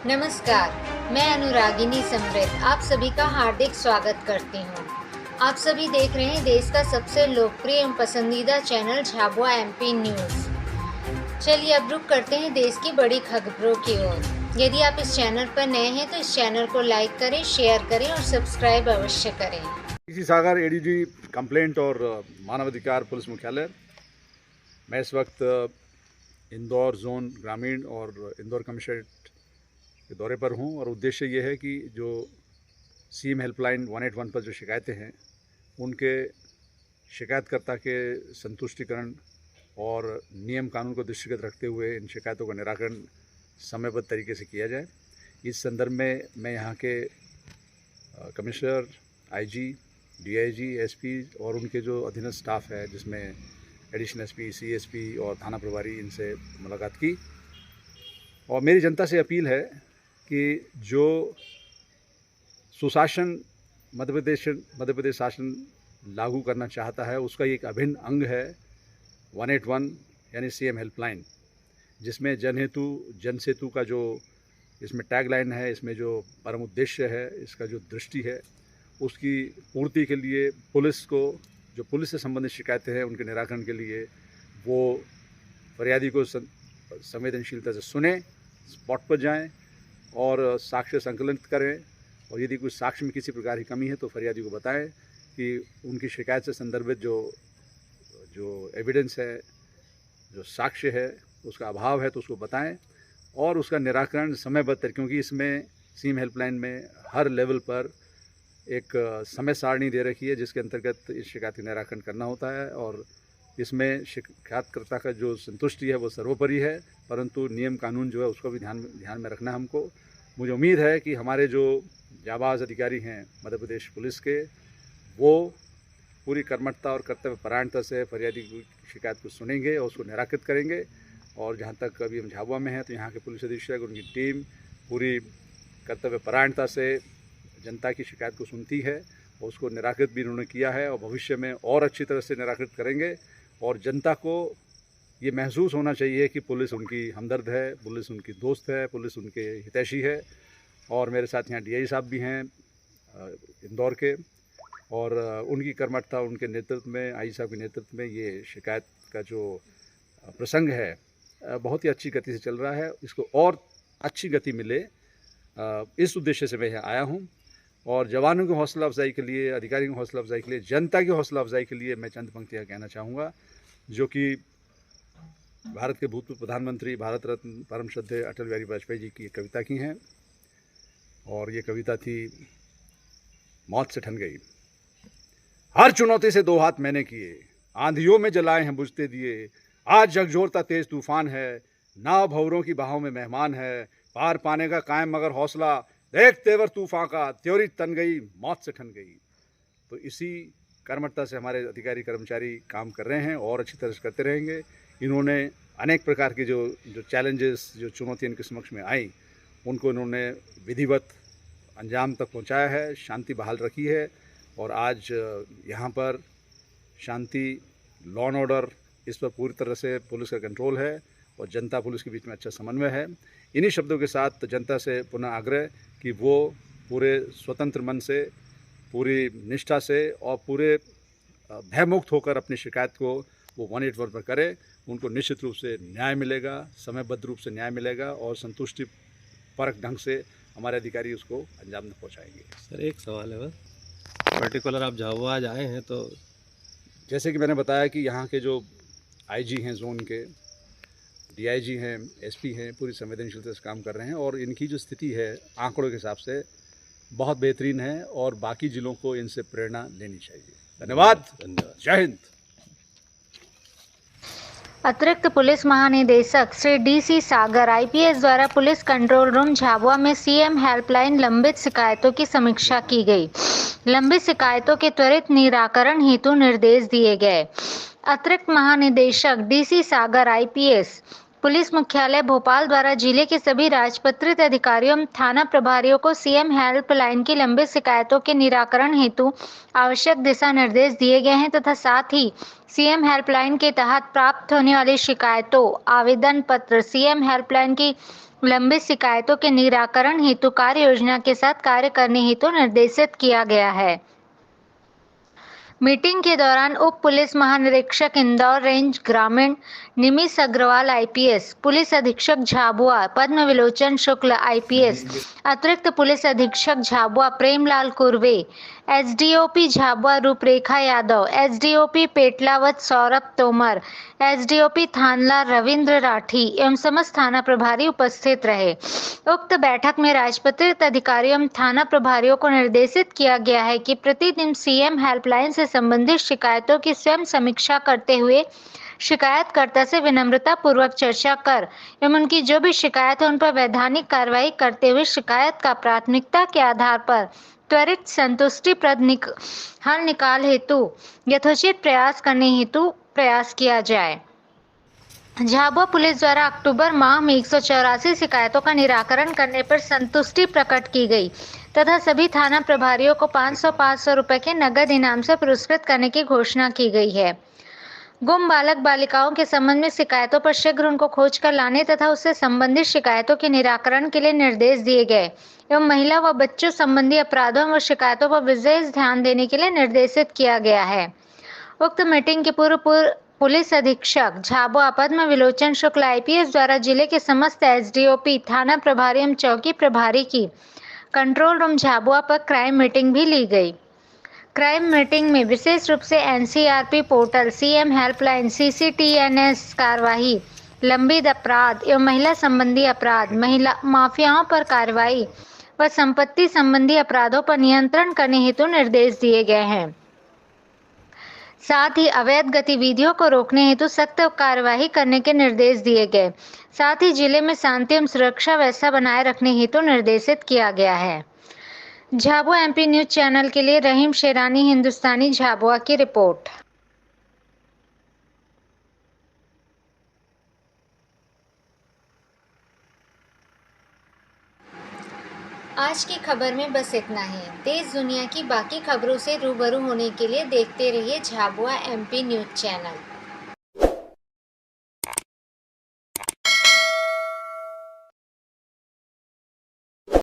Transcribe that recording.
नमस्कार, मैं अनुरागिनी समृद्ध आप सभी का हार्दिक स्वागत करती हूँ। आप सभी देख रहे हैं देश का सबसे लोकप्रिय एवं पसंदीदा चैनल झाबुआ एमपी न्यूज़। चलिए अब रुक करते हैं देश की बड़ी खबरों की ओर। यदि आप इस चैनल पर नए हैं तो इस चैनल को लाइक करें, शेयर करें और सब्सक्राइब अवश्य करें। डीसी सागर एडीजी कंप्लेंट और मानवाधिकार पुलिस मुख्यालय। मैं इस वक्त इंदौर जोन ग्रामीण और इंदौर कमिश्नरेट के दौरे पर हूं और उद्देश्य ये है कि जो सीएम हेल्पलाइन 181 पर जो शिकायतें हैं उनके शिकायतकर्ता के संतुष्टिकरण और नियम कानून को दृष्टिगत रखते हुए इन शिकायतों का निराकरण समयबद्ध तरीके से किया जाए। इस संदर्भ में मैं यहाँ के कमिश्नर, आईजी, डीआईजी, एसपी और उनके जो अधीनस्थ स्टाफ है जिसमें एडिशनल एसपी, सीएसपी और थाना प्रभारी, इनसे मुलाकात की और मेरी जनता से अपील है कि जो सुशासन मध्य प्रदेश शासन लागू करना चाहता है उसका एक अभिन्न अंग है 181 यानी सीएम हेल्पलाइन, जिसमें जनहेतु जन सेतु का जो इसमें टैगलाइन है, इसमें जो परम उद्देश्य है, इसका जो दृष्टि है, उसकी पूर्ति के लिए पुलिस को जो पुलिस से संबंधित शिकायतें हैं उनके निराकरण के लिए वो फरियादी को संवेदनशीलता से सुने, स्पॉट पर जाएं और साक्ष्य संकलित करें और यदि कुछ साक्ष्य में किसी प्रकार की कमी है तो फरियादी को बताएं कि उनकी शिकायत से संदर्भित जो एविडेंस है, जो साक्ष्य है, उसका अभाव है तो उसको बताएं और उसका निराकरण समयबद्ध, क्योंकि इसमें सीएम हेल्पलाइन में हर लेवल पर एक समय सारणी दे रखी है जिसके अंतर्गत इस शिकायत का निराकरण करना होता है और इसमें शिकायतकर्ता का जो संतुष्टि है वो सर्वोपरि है, परंतु नियम कानून जो है उसको भी ध्यान में रखना हमको। मुझे उम्मीद है कि हमारे जो जाबाज अधिकारी हैं मध्य प्रदेश पुलिस के, वो पूरी कर्मठता और कर्तव्य परायणता से फरियादी की शिकायत को सुनेंगे और उसको निराकृत करेंगे। और जहाँ तक अभी हम झाबुआ में हैं तो यहाँ के पुलिस अधीक्षक, उनकी टीम पूरी कर्तव्य परायणता से जनता की शिकायत को सुनती है और उसको निराकृत भी उन्होंने किया है और भविष्य में और अच्छी तरह से निराकृत करेंगे। और जनता को ये महसूस होना चाहिए कि पुलिस उनकी हमदर्द है, पुलिस उनकी दोस्त है, पुलिस उनके हितैषी है। और मेरे साथ यहाँ डीआई साहब भी हैं इंदौर के और उनकी कर्मठता, उनके नेतृत्व में, आई साहब के नेतृत्व में ये शिकायत का जो प्रसंग है बहुत ही अच्छी गति से चल रहा है। इसको और अच्छी गति मिले, इस उद्देश्य से मैं यहाँ आया हूँ। और जवानों की हौसला अफजाई के लिए, अधिकारियों की हौसला अफजाई के लिए, जनता की हौसला अफजाई के लिए मैं चंद पंक्तियाँ कहना चाहूँगा जो कि भारत के भूतपूर्व प्रधानमंत्री, भारत रत्न परम श्रद्धेय अटल बिहारी वाजपेयी जी की कविता की हैं। और ये कविता थी, मौत से ठन गई हर चुनौती से दो हाथ मैंने किए, आंधियों में जलाए हैं बुझते दिए, आज झकझोरता तेज तूफान है, नाव भंवरों की बहाव में मेहमान है, पार पाने का कायम मगर हौसला, देख तेवर तूफान का, त्योरी तन गई मौत से ठन गई। तो इसी कर्मठता से हमारे अधिकारी कर्मचारी काम कर रहे हैं और अच्छी तरह से करते रहेंगे। इन्होंने अनेक प्रकार के जो चैलेंजेस, जो चुनौतियाँ इनके समक्ष में आई, उनको इन्होंने विधिवत अंजाम तक पहुंचाया है, शांति बहाल रखी है और आज यहाँ पर शांति, लॉ एंड ऑर्डर, इस पर पूरी तरह से पुलिस का कंट्रोल है और जनता पुलिस के बीच में अच्छा समन्वय है। इन्हीं शब्दों के साथ जनता से पुनः आग्रह कि वो पूरे स्वतंत्र मन से, पूरी निष्ठा से और पूरे भयमुक्त होकर अपनी शिकायत को वो 181 पर करे। उनको निश्चित रूप से न्याय मिलेगा, समयबद्ध रूप से न्याय मिलेगा और संतुष्टि परक ढंग से हमारे अधिकारी उसको अंजाम पहुंचाएंगे। सर एक सवाल है बस, पर्टिकुलर आप झाबुआ आज आए हैं तो जैसे कि मैंने बताया कि यहाँ के जो आईजी हैं जोन के, डीआईजी हैं, एसपी हैं, पूरी संवेदनशीलता से काम कर रहे हैं और इनकी जो स्थिति है आंकड़ों के हिसाब से बहुत बेहतरीन है और बाकी जिलों को इनसे प्रेरणा लेनी चाहिए। धन्यवाद। जय हिंद। अतिरिक्त पुलिस महानिदेशक श्री डीसी सागर आईपीएस द्वारा पुलिस कंट्रोल रूम झाबुआ में सीएम हेल्पलाइन लंबित शिकायतों की समीक्षा की गई। लंबित शिकायतों के त्वरित निराकरण हेतु निर्देश दिए गए। अतिरिक्त महानिदेशक डीसी सागर आईपीएस पुलिस मुख्यालय भोपाल द्वारा जिले के सभी राजपत्रित अधिकारियों थाना प्रभारियों को सीएम हेल्पलाइन की लंबित शिकायतों के निराकरण हेतु आवश्यक दिशा निर्देश दिए गए हैं तथा साथ ही सीएम हेल्पलाइन के तहत प्राप्त होने वाली शिकायतों, आवेदन पत्र, सीएम हेल्पलाइन की लंबित शिकायतों के निराकरण हेतु कार्य योजना के साथ कार्य करने हेतु निर्देशित किया गया है। मीटिंग के दौरान उप पुलिस महानिरीक्षक इंदौर रेंज ग्रामीण निमिष अग्रवाल आईपीएस, पुलिस अधीक्षक झाबुआ पद्म विलोचन शुक्ल आईपीएस, अतिरिक्त पुलिस अधीक्षक झाबुआ प्रेमलाल कुर्वे, एसडीओपी झाबुआ रूपरेखा यादव, एसडीओपी पेटलावत सौरभ तोमर, एसडीओपी थानला रविंद्र राठी एवं समस्त थाना प्रभारी उपस्थित रहे। उक्त बैठक में राजपत्रित अधिकारियों एवं थाना प्रभारियों को निर्देशित किया गया है कि प्रतिदिन सीएम हेल्पलाइन से संबंधित शिकायतों की स्वयं समीक्षा करते हुए शिकायतकर्ता से विनम्रता पूर्वक चर्चा कर एवं उनकी जो भी शिकायत है उन पर वैधानिक कार्रवाई करते हुए शिकायत का प्राथमिकता के आधार पर त्वरित संतुष्टिप्रद हल निकाल हेतु यथोचित प्रयास करने हेतु प्रयास किया जाए। झाबुआ पुलिस द्वारा अक्टूबर माह में 184 शिकायतों का निराकरण करने पर संतुष्टि प्रकट की गई तथा सभी थाना प्रभारियों को 500-500 रुपए के नगद इनाम से पुरस्कृत करने की घोषणा की गई है। गुम बालक बालिकाओं के संबंध में शिकायतों पर शीघ्र उनको खोज कर लाने तथा उससे संबंधित शिकायतों के निराकरण के लिए निर्देश दिए गए एवं महिला व बच्चों संबंधी अपराधों व शिकायतों पर विशेष ध्यान देने के लिए निर्देशित किया गया है। उक्त मीटिंग के पूर्व पुलिस अधीक्षक झाबुआ पद्म विलोचन शुक्ल आईपीएस द्वारा जिले के समस्त एसडीओपी, थाना प्रभारी एवं चौकी प्रभारी की कंट्रोल रूम झाबुआ पर क्राइम मीटिंग भी ली गई। क्राइम मीटिंग में विशेष रूप से NCRP portal, CM helpline, CCTNS कार्यवाही, लंबित अपराध एवं महिला संबंधी अपराध, महिला माफियाओं पर कार्रवाई व संपत्ति संबंधी अपराधों पर नियंत्रण करने हेतु निर्देश दिए गए हैं। साथ ही अवैध गतिविधियों को रोकने हेतु सख्त कार्यवाही करने के निर्देश दिए गए। साथ ही जिले में शांति एवं सुरक्षा व्यवस्था बनाए रखने हेतु निर्देशित किया गया है। झाबुआ एमपी न्यूज चैनल के लिए रहीम शेरानी, हिंदुस्तानी झाबुआ की रिपोर्ट। आज की खबर में बस इतना ही। देश दुनिया की बाकी खबरों से रूबरू होने के लिए देखते रहिए झाबुआ एमपी न्यूज चैनल।